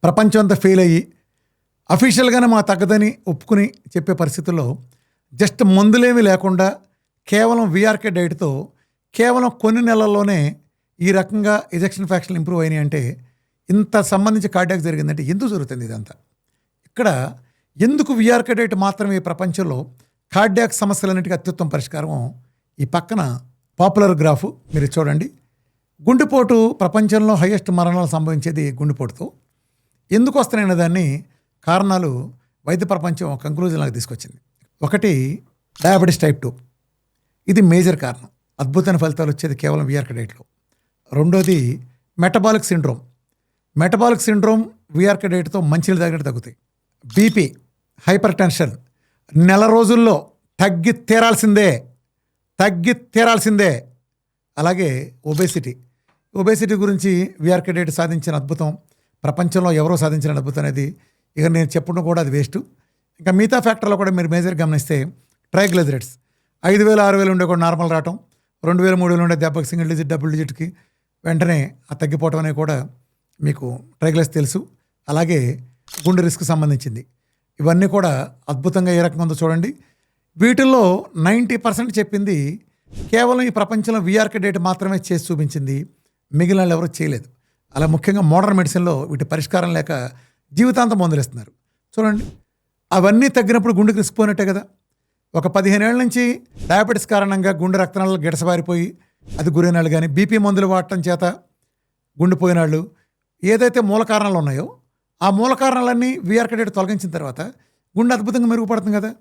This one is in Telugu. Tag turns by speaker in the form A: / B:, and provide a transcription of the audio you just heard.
A: ప్రపంచం అంతా ఫెయిల్ అయ్యి అఫీషియల్గానే మా తగ్గదని ఒప్పుకుని చెప్పే పరిస్థితుల్లో జస్ట్ మందులేమీ లేకుండా కేవలం విఆర్కే డైట్తో కేవలం కొన్ని నెలల్లోనే ఈ రకంగా ఎజెక్షన్ ఫ్యాక్షన్ ఇంప్రూవ్ అయినాయి అంటే ఇంత సంబంధించి కార్డియాక్ జరిగిందంటే ఎందుకు జరుగుతుంది ఇదంతా? ఇక్కడ ఎందుకు విఆర్కే డైట్ మాత్రమే ఈ ప్రపంచంలో కార్డియాక్ సమస్యలన్నిటికీ అత్యుత్తమ పరిష్కారం? ఈ పక్కన పాపులర్ గ్రాఫ్ మీరు చూడండి. గుండెపోటు ప్రపంచంలో హైయెస్ట్ మరణాలు సంభవించేది గుండెపోటుతో. ఎందుకు వస్తున్నాయనే దాన్ని కారణాలు వైద్య ప్రపంచం కంక్లూజన్లాగా తీసుకొచ్చింది. ఒకటి డయాబెటీస్ టైప్ 2, ఇది మేజర్ కారణం. అద్భుతమైన ఫలితాలు వచ్చేది కేవలం విఆర్కే డైట్లో. రెండోది మెటబాలిక్ సిండ్రోమ్ విఆర్కే డైట్తో మంచినీళ్ళు తాగినట్టు తగ్గుతాయి. బీపీ, హైపర్ టెన్షన్ నెల రోజుల్లో తగ్గి తీరాల్సిందే. అలాగే ఒబేసిటీ గురించి విఆర్కే డైట్ సాధించిన అద్భుతం, ప్రపంచంలో ఎవరో సాధించిన అద్భుతం అనేది ఇక నేను చెప్పడం కూడా అది వేస్ట్. ఇంకా మిగతా ఫ్యాక్టర్లో కూడా మీరు మేజర్ గమనిస్తే ట్రైగ్లిజరైడ్స్ 5,000-6,000 ఉండే కూడా నార్మల్ రావటం, 2,000-3,000 ఉండే దెబ్బకి సింగిల్ డిజిట్ డబుల్ డిజిట్కి వెంటనే ఆ తగ్గిపోవటం అనేది కూడా మీకు ట్రైగ్లిజరైడ్స్ తెలుసు. అలాగే గుండె రిస్క్ సంబంధించింది. ఇవన్నీ కూడా అద్భుతంగా ఏ రకంగా ఉందో చూడండి. వీటిల్లో 90% చెప్పింది కేవలం ఈ ప్రపంచంలో విఆర్కే డైట్ మాత్రమే చేసి చూపించింది, మిగిలిన వాళ్ళు ఎవరూ చేయలేదు. అలా ముఖ్యంగా మోడర్న్ మెడిసిన్లో వీటి పరిష్కారం లేక జీవితాంతం మందులేస్తున్నారు. చూడండి, అవన్నీ తగ్గినప్పుడు గుండెకి రిస్క్ పోయినట్టే కదా. ఒక 15 ఏళ్ళ నుంచి డయాబెటీస్ కారణంగా గుండె రక్తనాళాలు గిడసబారిపోయి అది గురైన వాళ్ళు కానీ, బీపీ మందులు వాడటం చేత గుండెపోయిన వాళ్ళు, ఏదైతే మూల కారణాలు ఉన్నాయో ఆ మూల కారణాలన్నీ విఆర్కే డైట్ తొలగించిన తర్వాత గుండె అద్భుతంగా మెరుగుపడుతుంది కదా.